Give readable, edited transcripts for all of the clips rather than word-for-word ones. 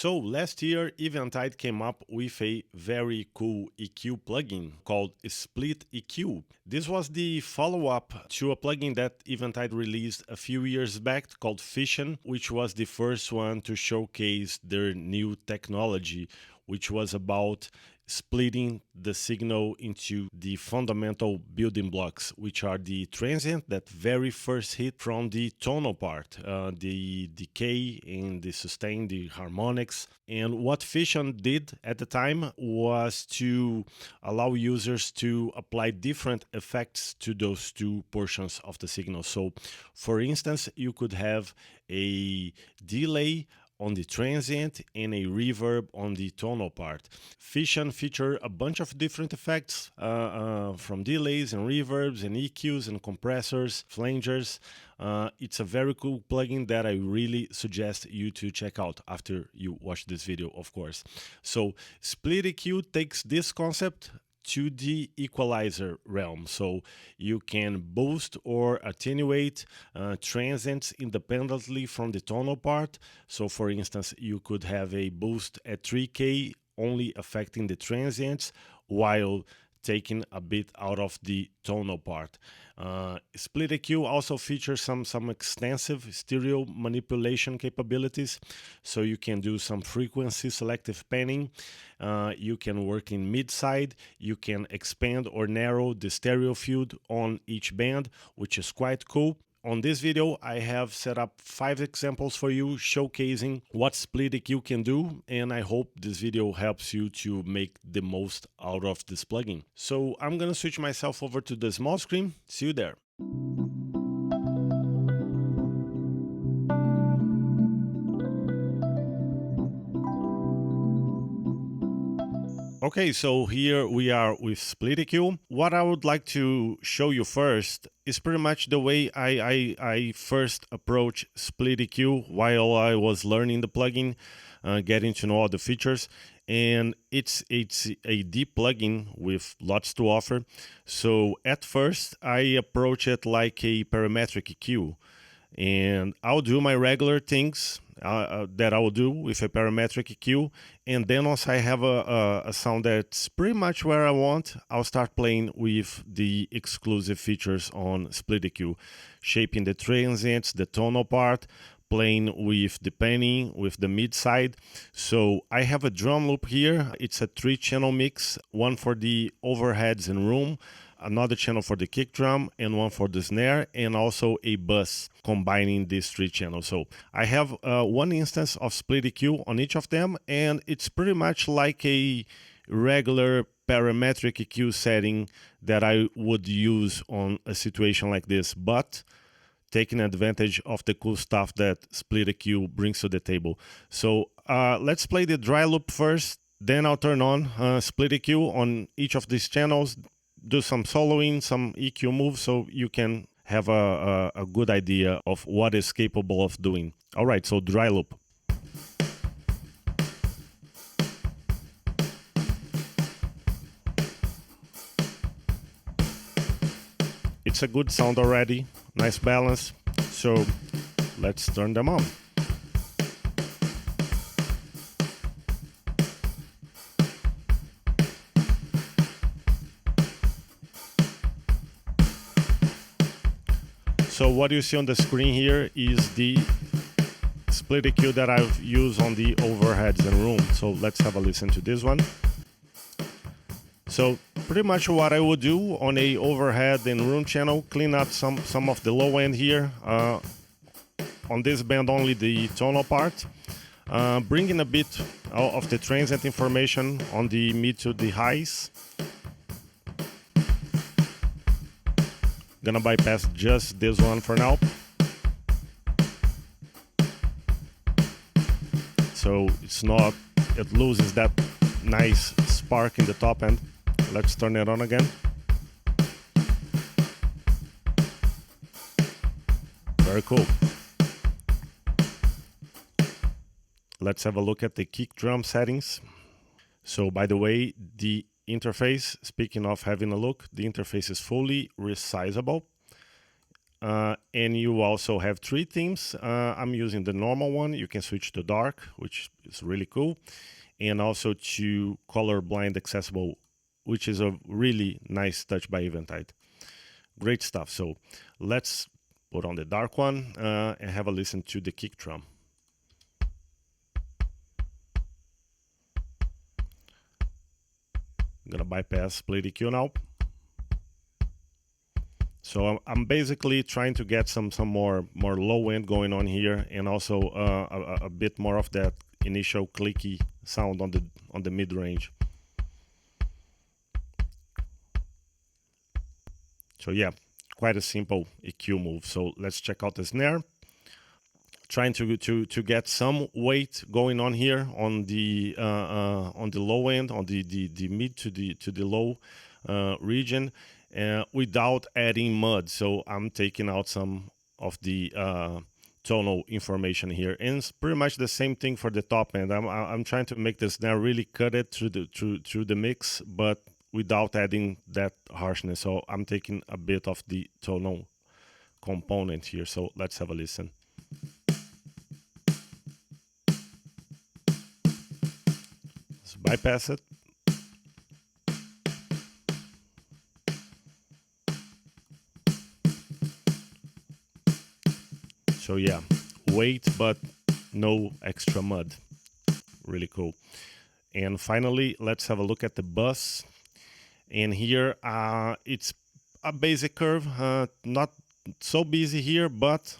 So last year, Eventide came up with a very cool EQ plugin called SplitEQ. This was the follow-up to a plugin that Eventide released a few years back called Fission, which was the first one to showcase their new technology, which was about splitting the signal into the fundamental building blocks, which are the transient, that very first hit from the tonal part, the decay and the sustain, the harmonics. And what Fission did at the time was to allow users to apply different effects to those two portions of the signal. So, for instance, you could have a delay on the transient and a reverb on the tonal part. Fission feature a bunch of different effects from delays and reverbs and EQs and compressors, flangers. It's a very cool plugin that I really suggest you to check out after you watch this video, of course. So SplitEQ takes this concept to the equalizer realm. So you can boost or attenuate transients independently from the tonal part. So for instance, you could have a boost at 3K only affecting the transients while taking a bit out of the tonal part. SplitEQ also features some extensive stereo manipulation capabilities, so you can do some frequency selective panning. You can work in mid-side. You can expand or narrow the stereo field on each band, which is quite cool. On this video, I have set up 5 examples for you showcasing what SplitEQ can do, and I hope this video helps you to make the most out of this plugin. So I'm gonna switch myself over to the small screen. See you there. Okay, so here we are with SplitEQ. What I would like to show you first is pretty much the way I first approached SplitEQ while I was learning the plugin, getting to know all the features. And it's a deep plugin with lots to offer. So at first, I approach it like a parametric EQ. And I'll do my regular things that I will do with a parametric EQ, and then once I have a sound that's pretty much where I want, I'll start playing with the exclusive features on SplitEQ, shaping the transients, the tonal part, playing with the panning, with the mid side. So I have a drum loop here. It's a 3-channel mix, one for the overheads and room, another channel for the kick drum, and one for the snare, and also a bus combining these 3 channels. So I have one instance of SplitEQ on each of them, and it's pretty much like a regular parametric EQ setting that I would use on a situation like this, but taking advantage of the cool stuff that SplitEQ brings to the table. So let's play the dry loop first, then I'll turn on SplitEQ on each of these channels, do some soloing, some EQ moves, so you can have a good idea of what it's capable of doing. All right, so dry loop. It's a good sound already, nice balance, so let's turn them on. So what you see on the screen here is the SplitEQ that I've used on the overheads and room. So let's have a listen to this one. So pretty much what I would do on a overhead and room channel, clean up some of the low end here. On this band only the tonal part. Bringing a bit of the transient information on the mid to the highs. Gonna bypass just this one for now. So it loses that nice spark in the top end. Let's turn it on again. Very cool. Let's have a look at the kick drum settings. So by the way, the interface, speaking of having a look, the interface is fully resizable. and you also have 3 themes. I'm using the normal one. You can switch to dark, which is really cool, and also to colorblind accessible, which is a really nice touch by Eventide. Great stuff. So let's put on the dark one and have a listen to the kick drum. I'm gonna bypass SplitEQ now. So I'm basically trying to get some more low end going on here, and also a bit more of that initial clicky sound on the mid range. So yeah, quite a simple EQ move. So let's check out the snare. Trying to get some weight going on here on the low end, on the mid to the low region, without adding mud. So I'm taking out some of the tonal information here, and it's pretty much the same thing for the top end. I'm trying to make the snare really cut it through the mix, but without adding that harshness. So I'm taking a bit of the tonal component here. So let's have a listen. Let's bypass it. So yeah, weight, but no extra mud. Really cool. And finally, let's have a look at the bus. And here, it's a basic curve, not so busy here, but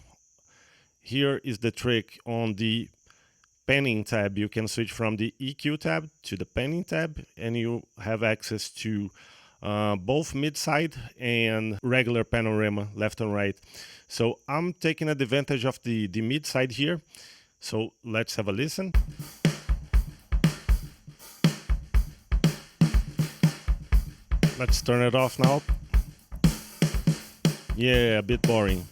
here is the trick. On the panning tab, you can switch from the EQ tab to the panning tab, and you have access to both mid-side and regular panorama, left and right. So I'm taking advantage of the mid-side here. So let's have a listen. Let's turn it off now. Yeah, a bit boring.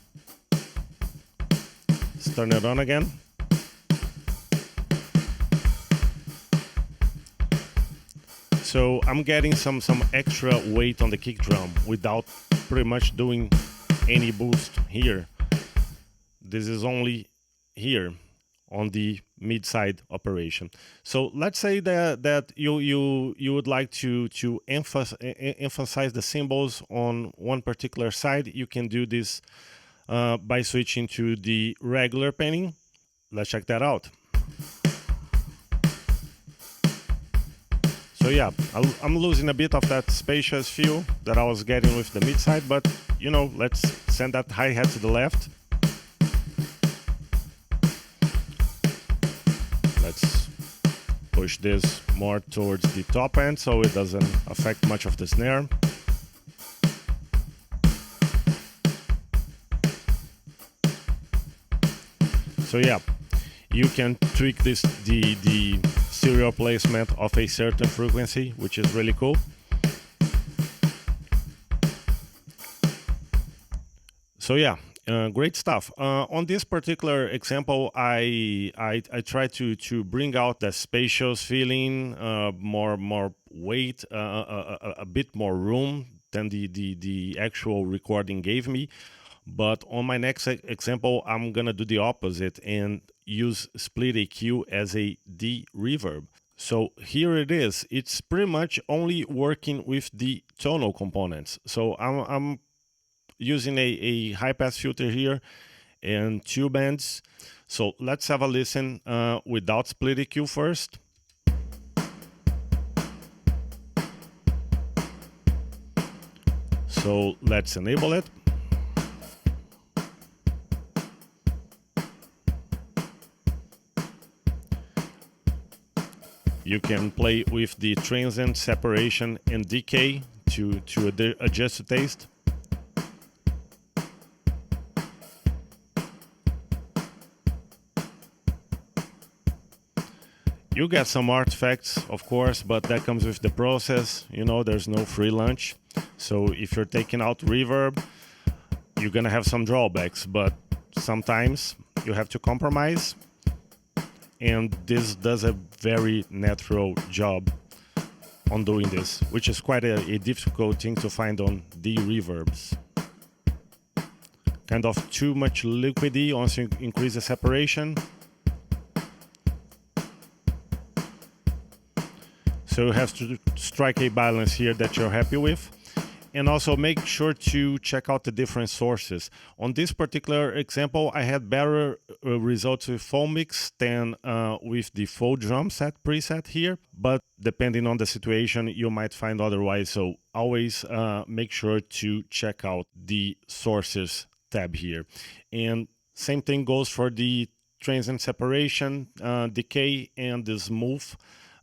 Let's turn it on again. So I'm getting some extra weight on the kick drum without pretty much doing any boost here. This is only here on the mid-side operation. So let's say that you would like to emphasize the cymbals on one particular side. You can do this by switching to the regular panning. Let's check that out. So yeah, I'm losing a bit of that spacious feel that I was getting with the mid-side, but you know, let's send that hi-hat to the left. Let's push this more towards the top end so it doesn't affect much of the snare. So yeah, you can tweak this the stereo placement of a certain frequency, which is really cool. So yeah, great stuff. On this particular example, I try to bring out the spacious feeling, more weight, a bit more room than the actual recording gave me. But on my next example, I'm gonna do the opposite and use SplitEQ as a de-reverb. So here it is. It's pretty much only working with the tonal components. So I'm using a high-pass filter here and 2 bands. So let's have a listen without SplitEQ first. So let's enable it. You can play with the transient, separation, and decay to adjust the taste. You get some artifacts, of course, but that comes with the process. You know, there's no free lunch. So if you're taking out reverb, you're gonna have some drawbacks, but sometimes you have to compromise. And this does a very natural job on doing this, which is quite a difficult thing to find on the reverbs. kind of too much liquidy once you increase the separation. So you have to strike a balance here that you're happy with. And also make sure to check out the different sources. On this particular example, I had better results with foam mix than with the full drum set preset here, but depending on the situation, you might find otherwise. So always make sure to check out the sources tab here. And same thing goes for the transient separation, decay, and the smooth.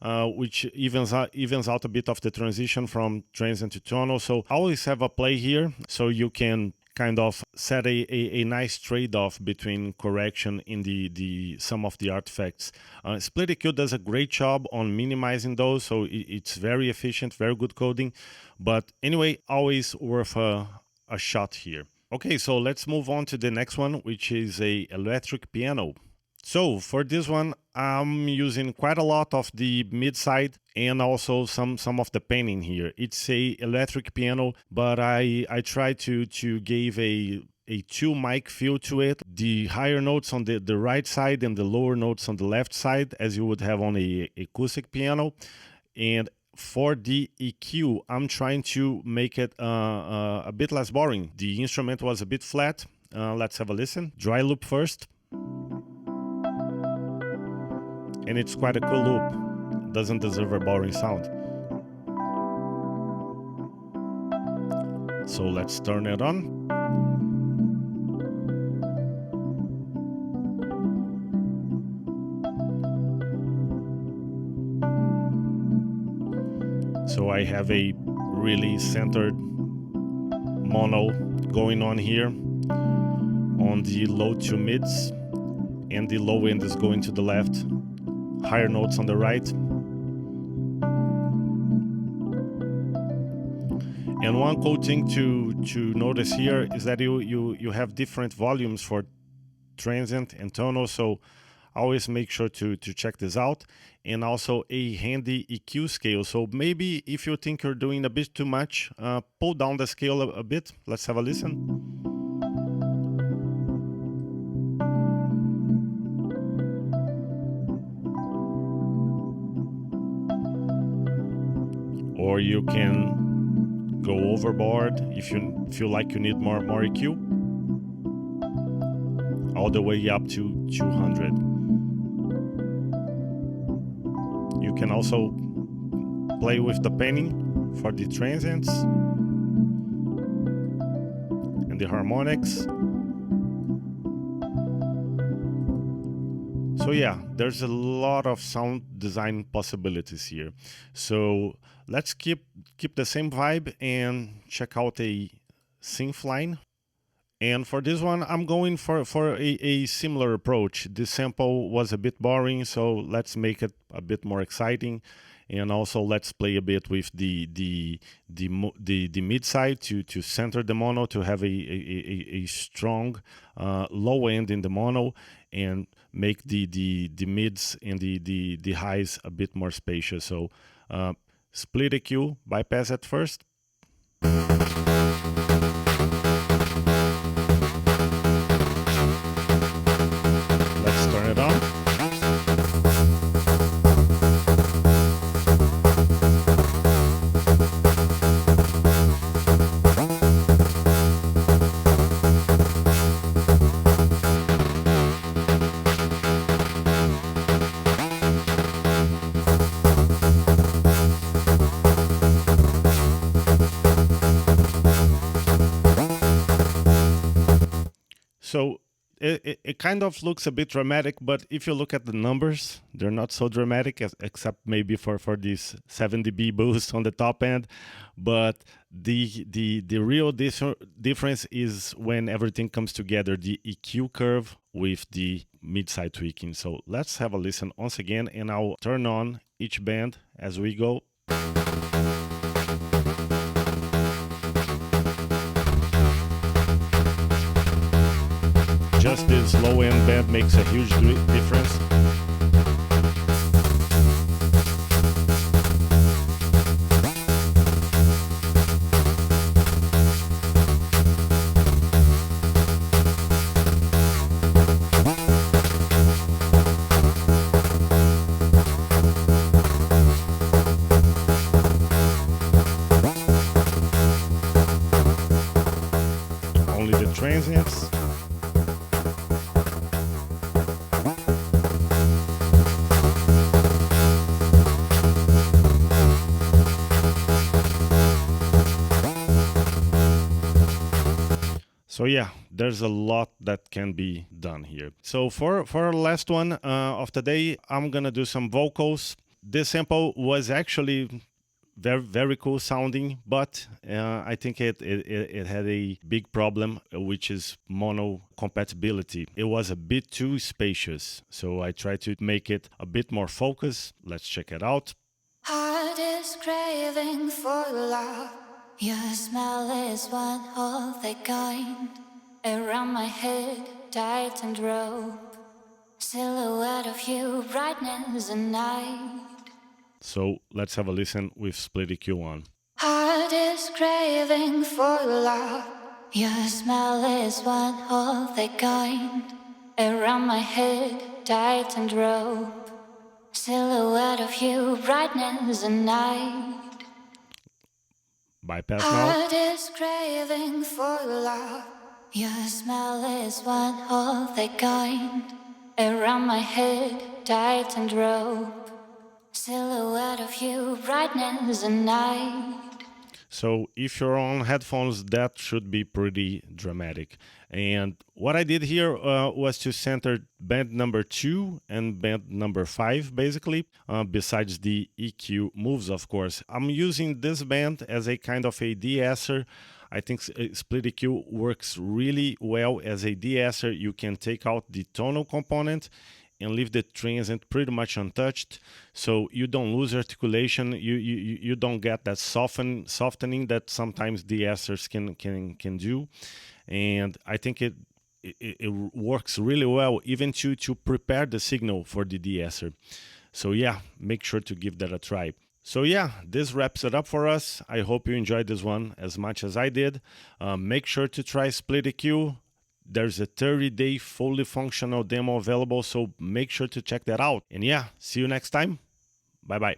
Which evens out a bit of the transition from transient to tonal. So always have a play here so you can kind of set a nice trade-off between correction in the some of the artifacts. SplitEQ does a great job on minimizing those, so it's very efficient, very good coding. But anyway, always worth a shot here. Okay, so let's move on to the next one, which is a electric piano. So for this one, I'm using quite a lot of the mid side and also some of the panning here. It's a electric piano, but I try to give a two mic feel to it. The higher notes on the right side and the lower notes on the left side, as you would have on a acoustic piano. And for the EQ, I'm trying to make it a bit less boring. The instrument was a bit flat. Let's have a listen. Dry loop first. And it's quite a cool loop. It doesn't deserve a boring sound. So let's turn it on. So I have a really centered mono going on here on the low to mids, and the low end is going to the left. Higher notes on the right. And one cool thing to notice here is that you have different volumes for transient and tonal, so always make sure to check this out. And also a handy EQ scale. So maybe if you think you're doing a bit too much, pull down the scale a bit. Let's have a listen. Or you can go overboard if you feel like you need more EQ, all the way up to 200. You can also play with the panning for the transients and the harmonics. So yeah, there's a lot of sound design possibilities here. So let's keep the same vibe and check out a synth line. And for this one, I'm going for a similar approach. This sample was a bit boring, so let's make it a bit more exciting. And also let's play a bit with the mid side to center the mono, to have a strong low end in the mono, and make the mids and the highs a bit more spacious. So split EQ, bypass at first. Let's turn it on. So it kind of looks a bit dramatic, but if you look at the numbers, they're not so dramatic, except maybe for this 7 dB boost on the top end. But the real difference is when everything comes together, the EQ curve with the mid-side tweaking. So let's have a listen once again, and I'll turn on each band as we go. Just this low end band makes a huge difference. transients. So yeah, there's a lot that can be done here. So for our last one of the day, I'm gonna do some vocals. This sample was actually very cool sounding, but I think it had a big problem, which is mono compatibility. It was a bit too spacious, so I tried to make it a bit more focused. Let's check it out. Heart is craving for love. Your smell is one of the kind. Around my head, tightened rope. Silhouette of you, brightness and night. So let's have a listen with SplitEQ on. Heart is craving for love. Your smell is one of the kind. Around my head, tightened rope. Silhouette of you, brightness and night. Bypass now. Heart is craving for love. Your smell is one of the kind. Around my head, tightened rope. Silhouette of you, brightness and night. So if you're on headphones, that should be pretty dramatic. And what I did here was to center band number 2 and band number 5, basically, besides the EQ moves, of course. I'm using this band as a kind of a de-esser. I think SplitEQ works really well as a de-esser. You can take out the tonal component and leave the transient pretty much untouched, so you don't lose articulation. You don't get that softening that sometimes de-essers can do, and I think it works really well even to prepare the signal for the de-esser. So yeah, make sure to give that a try. So yeah, this wraps it up for us. I hope you enjoyed this one as much as I did. Make sure to try SplitEQ. There's a 30-day fully functional demo available, so make sure to check that out. And yeah, see you next time. Bye-bye.